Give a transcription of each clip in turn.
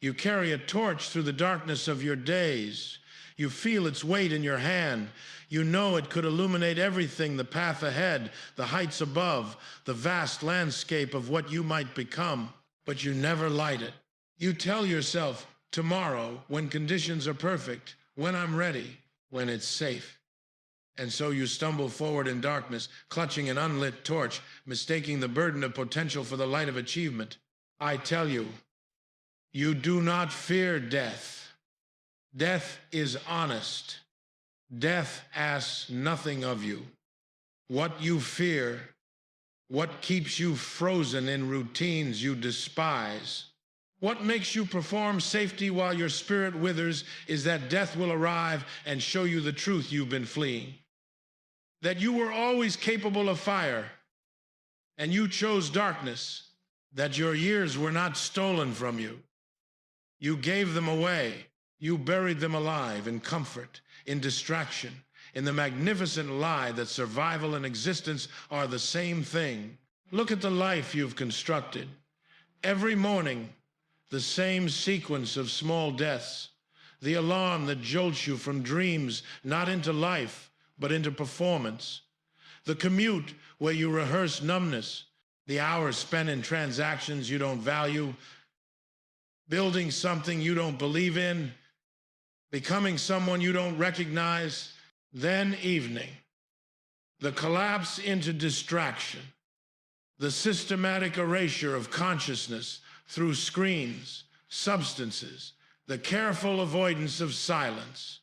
You carry a torch through the darkness of your days. You feel its weight in your hand. You know it could illuminate everything, the path ahead, the heights above, the vast landscape of what you might become, but you never light it. You tell yourself, tomorrow, when conditions are perfect, when I'm ready, when it's safe. And so you stumble forward in darkness, clutching an unlit torch, mistaking the burden of potential for the light of achievement. I tell you, you do not fear death. Death is honest. Death asks nothing of you. What you fear, what keeps you frozen in routines you despise, what makes you perform safety while your spirit withers is that death will arrive and show you the truth you've been fleeing. That you were always capable of fire, and you chose darkness, that your years were not stolen from you. You gave them away. You buried them alive in comfort, in distraction, in the magnificent lie that survival and existence are the same thing. Look at the life you've constructed. Every morning, the same sequence of small deaths, the alarm that jolts you from dreams not into life, but into performance, the commute where you rehearse numbness, the hours spent in transactions you don't value, building something you don't believe in, becoming someone you don't recognize, then evening, the collapse into distraction, the systematic erasure of consciousness through screens, substances, the careful avoidance of silence.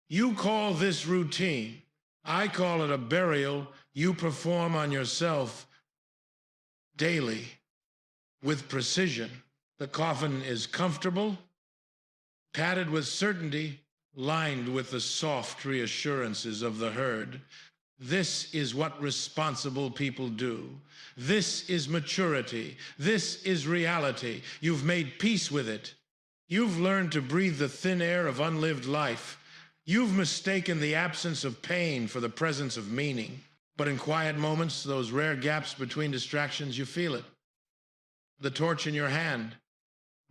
You call this routine. I call it a burial you perform on yourself daily with precision. The coffin is comfortable, padded with certainty, lined with the soft reassurances of the herd. This is what responsible people do. This is maturity. This is reality. You've made peace with it. You've learned to breathe the thin air of unlived life. You've mistaken the absence of pain for the presence of meaning. But in quiet moments, those rare gaps between distractions, you feel it. The torch in your hand,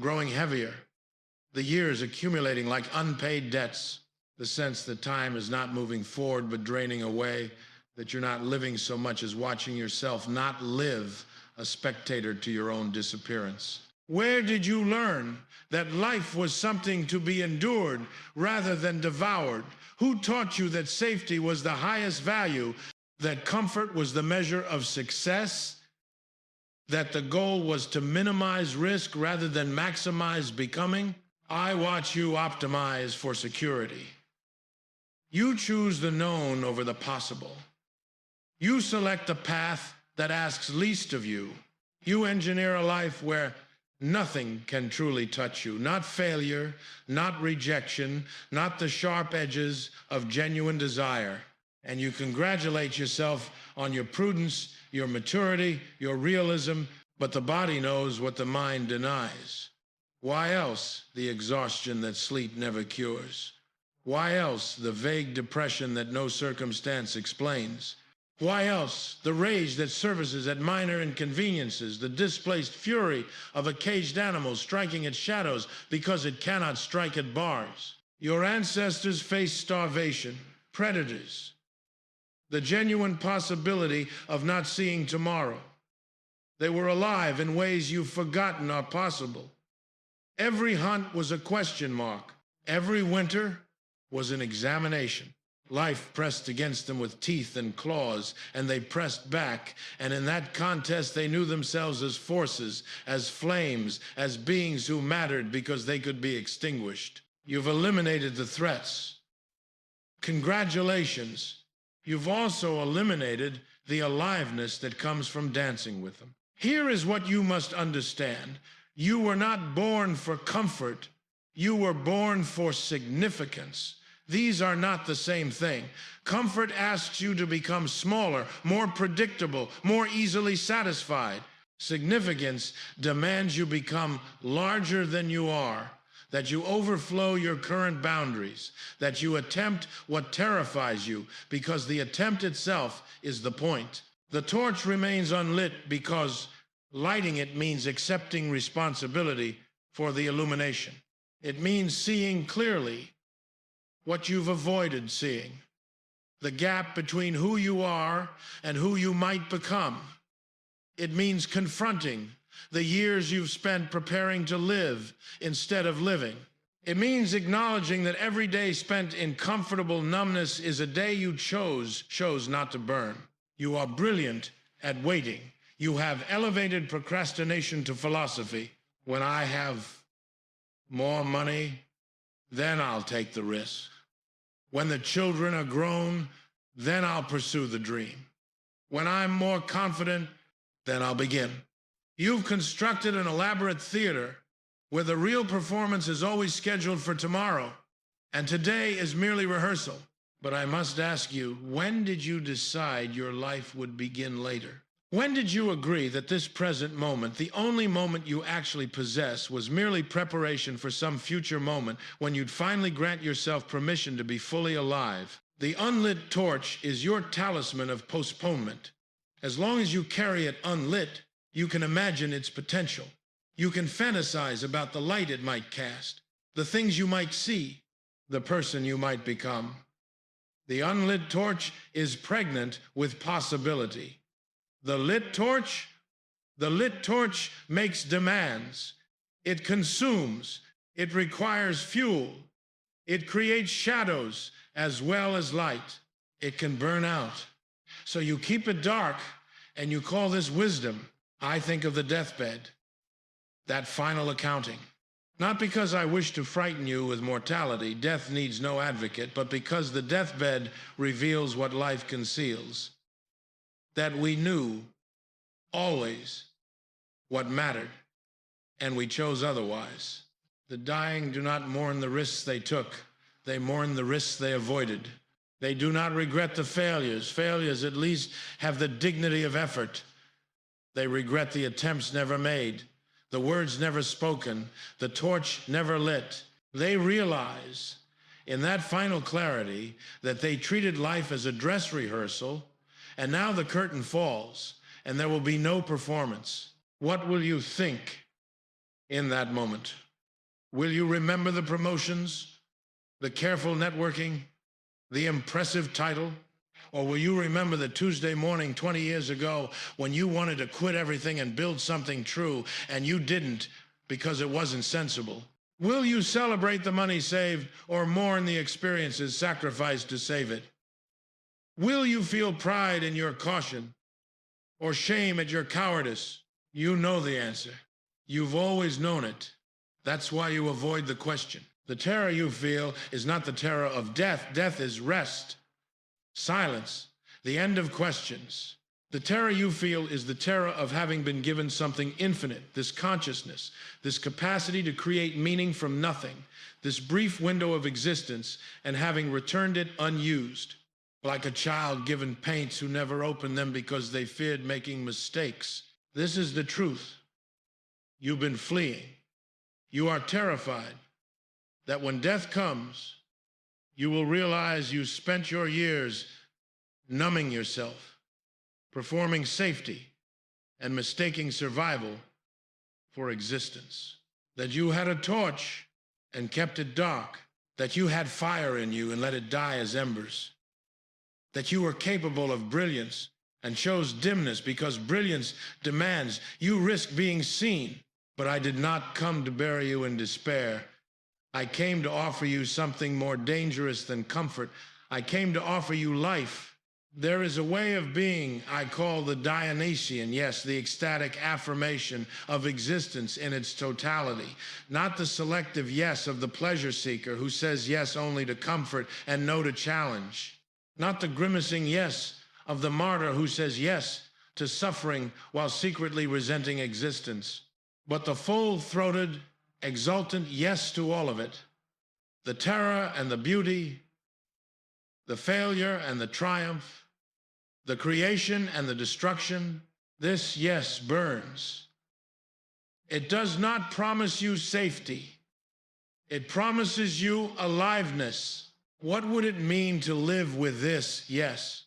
growing heavier. The years accumulating like unpaid debts. The sense that time is not moving forward but draining away, that you're not living so much as watching yourself not live, a spectator to your own disappearance. Where did you learn that life was something to be endured rather than devoured? Who taught you that safety was the highest value, that comfort was the measure of success, that the goal was to minimize risk rather than maximize becoming? I watch you optimize for security. You choose the known over the possible. You select the path that asks least of you. You engineer a life where nothing can truly touch you. Not failure, not rejection, not the sharp edges of genuine desire. And you congratulate yourself on your prudence, your maturity, your realism, but the body knows what the mind denies. Why else the exhaustion that sleep never cures? Why else the vague depression that no circumstance explains? Why else the rage that surfaces at minor inconveniences, the displaced fury of a caged animal striking at shadows because it cannot strike at bars? Your ancestors faced starvation, predators, the genuine possibility of not seeing tomorrow. They were alive in ways you've forgotten are possible. Every hunt was a question mark. Every winter was an examination. Life pressed against them with teeth and claws, and they pressed back, and in that contest they knew themselves as forces, as flames, as beings who mattered because they could be extinguished. You've eliminated the threats. Congratulations. You've also eliminated the aliveness that comes from dancing with them. Here is what you must understand. You were not born for comfort. You were born for significance. These are not the same thing. Comfort asks you to become smaller, more predictable, more easily satisfied. Significance demands you become larger than you are, that you overflow your current boundaries, that you attempt what terrifies you, because the attempt itself is the point. The torch remains unlit because lighting it means accepting responsibility for the illumination. It means seeing clearly what you've avoided seeing, the gap between who you are and who you might become. It means confronting the years you've spent preparing to live instead of living. It means acknowledging that every day spent in comfortable numbness is a day you chose not to burn. You are brilliant at waiting. You have elevated procrastination to philosophy. When I have more money, then I'll take the risk. When the children are grown, then I'll pursue the dream. When I'm more confident, then I'll begin. You've constructed an elaborate theater where the real performance is always scheduled for tomorrow, and today is merely rehearsal. But I must ask you, when did you decide your life would begin later? When did you agree that this present moment, the only moment you actually possess, was merely preparation for some future moment when you'd finally grant yourself permission to be fully alive? The unlit torch is your talisman of postponement. As long as you carry it unlit, you can imagine its potential. You can fantasize about the light it might cast, the things you might see, the person you might become. The unlit torch is pregnant with possibility. The lit torch makes demands. It consumes. It requires fuel. It creates shadows as well as light. It can burn out. So you keep it dark and you call this wisdom. I think of the deathbed, that final accounting. Not because I wish to frighten you with mortality, death needs no advocate, but because the deathbed reveals what life conceals. That we knew always what mattered, and we chose otherwise. The dying do not mourn the risks they took. They mourn the risks they avoided. They do not regret the failures. Failures at least have the dignity of effort. They regret the attempts never made, the words never spoken, the torch never lit. They realize in that final clarity that they treated life as a dress rehearsal, and now the curtain falls, and there will be no performance. What will you think in that moment? Will you remember the promotions, the careful networking, the impressive title? Or will you remember the Tuesday morning 20 years ago when you wanted to quit everything and build something true, and you didn't because it wasn't sensible? Will you celebrate the money saved or mourn the experiences sacrificed to save it? Will you feel pride in your caution or shame at your cowardice? You know the answer. You've always known it. That's why you avoid the question. The terror you feel is not the terror of death. Death is rest, silence, the end of questions. The terror you feel is the terror of having been given something infinite, this consciousness, this capacity to create meaning from nothing, this brief window of existence, and having returned it unused. Like a child given paints who never opened them because they feared making mistakes. This is the truth. You've been fleeing. You are terrified that when death comes, you will realize you spent your years numbing yourself, performing safety, and mistaking survival for existence. That you had a torch and kept it dark. That you had fire in you and let it die as embers. That you were capable of brilliance and chose dimness because brilliance demands you risk being seen. But I did not come to bury you in despair. I came to offer you something more dangerous than comfort. I came to offer you life. There is a way of being I call the Dionysian, yes, the ecstatic affirmation of existence in its totality, not the selective yes of the pleasure seeker who says yes only to comfort and no to challenge, not the grimacing yes of the martyr who says yes to suffering while secretly resenting existence, but the full-throated, exultant yes to all of it, the terror and the beauty, the failure and the triumph, the creation and the destruction. This yes burns. It does not promise you safety. It promises you aliveness. What would it mean to live with this yes?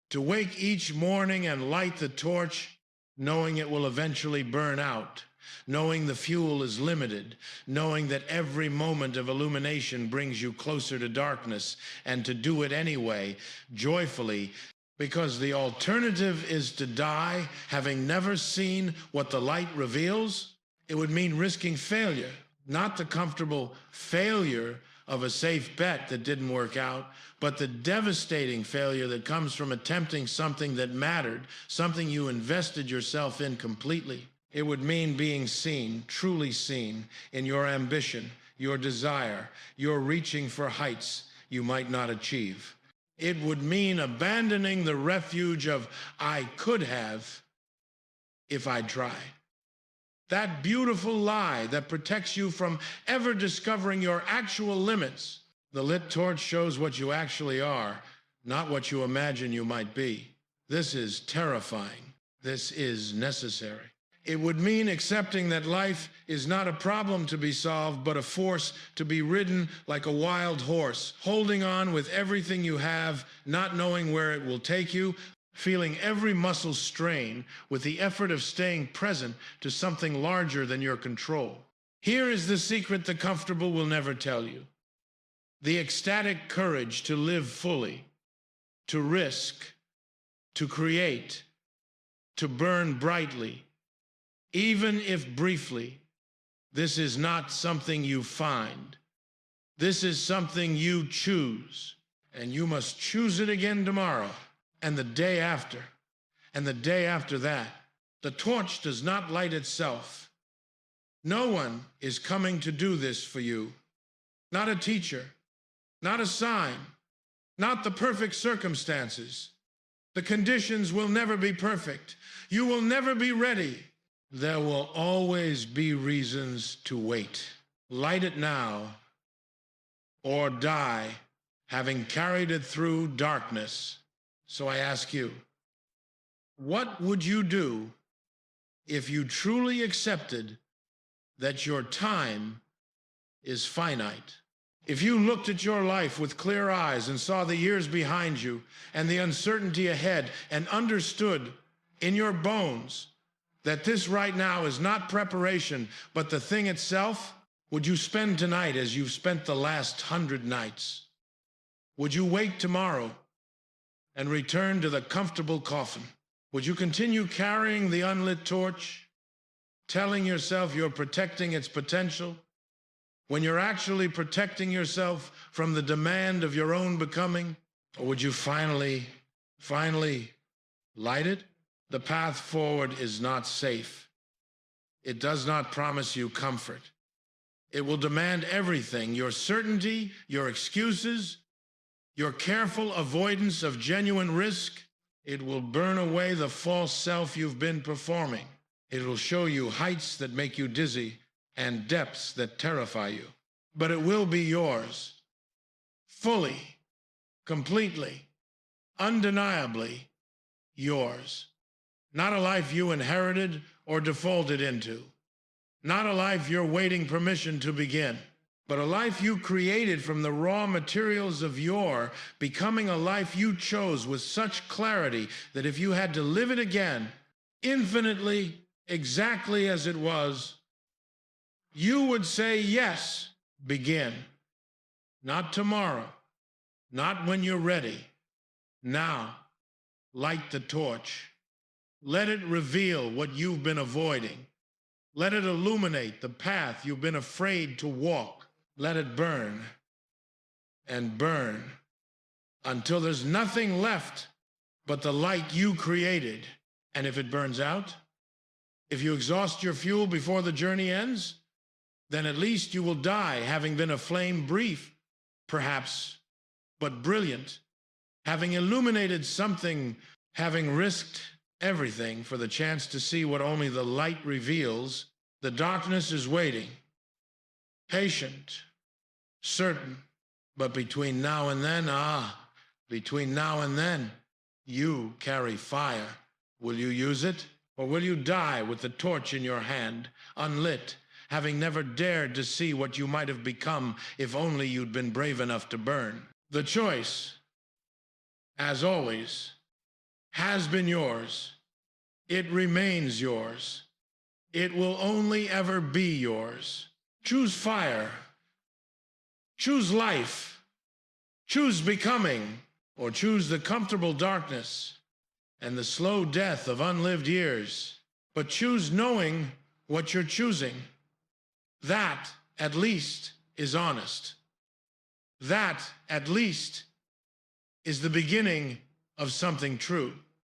To wake each morning and light the torch, knowing it will eventually burn out. knowing the fuel is limited, knowing that every moment of illumination brings you closer to darkness, and to do it anyway, joyfully, because the alternative is to die having never seen what the light reveals. It would mean risking failure, not the comfortable failure of a safe bet that didn't work out, but the devastating failure that comes from attempting something that mattered, something you invested yourself in completely. It would mean being seen, truly seen, in your ambition, your desire, your reaching for heights you might not achieve. It would mean abandoning the refuge of "I could have if I'd tried." That beautiful lie that protects you from ever discovering your actual limits. The lit torch shows what you actually are, not what you imagine you might be. This is terrifying. This is necessary. It would mean accepting that life is not a problem to be solved, but a force to be ridden like a wild horse, holding on with everything you have, not knowing where it will take you, feeling every muscle strain with the effort of staying present to something larger than your control. Here is the secret the comfortable will never tell you. The ecstatic courage to live fully, to risk, to create, to burn brightly, even if briefly. This is not something you find. This is something you choose, and you must choose it again tomorrow, and the day after, and the day after that. The torch does not light itself. No one is coming to do this for you. Not a teacher, not a sign, not the perfect circumstances. The conditions will never be perfect. You will never be ready. There will always be reasons to wait. Light it now, or die, having carried it through darkness. So I ask you, what would you do if you truly accepted that your time is finite? If you looked at your life with clear eyes and saw the years behind you and the uncertainty ahead and understood in your bones that this right now is not preparation, but the thing itself, would you spend tonight as you've spent the last 100 nights? Would you wake tomorrow and return to the comfortable coffin? Would you continue carrying the unlit torch, telling yourself you're protecting its potential, when you're actually protecting yourself from the demand of your own becoming? Or would you finally light it? The path forward is not safe. It does not promise you comfort. It will demand everything: your certainty, your excuses, your careful avoidance of genuine risk. It will burn away the false self you've been performing. It will show you heights that make you dizzy and depths that terrify you. But it will be yours, fully, completely, undeniably yours. Not a life you inherited or defaulted into. Not a life you're waiting permission to begin, but a life you created from the raw materials of yore, becoming a life you chose with such clarity that if you had to live it again, infinitely, exactly as it was, you would say, yes, begin. Not tomorrow, not when you're ready. Now, light the torch. Let it reveal what you've been avoiding. Let it illuminate the path you've been afraid to walk. Let it burn and burn until there's nothing left but the light you created. And if it burns out, if you exhaust your fuel before the journey ends, then at least you will die having been a flame brief, perhaps, but brilliant, having illuminated something, having risked everything for the chance to see what only the light reveals. The darkness is waiting, patient, certain, but between now and then, between now and then, you carry fire. Will you use it, or will you die with the torch in your hand, unlit, having never dared to see what you might have become if only you'd been brave enough to burn? The choice, as always, has been yours. It remains yours. It will only ever be yours. Choose fire. Choose life. Choose becoming, or choose the comfortable darkness and the slow death of unlived years. But choose knowing what you're choosing. That, at least, is honest. That, at least, is the beginning of something true.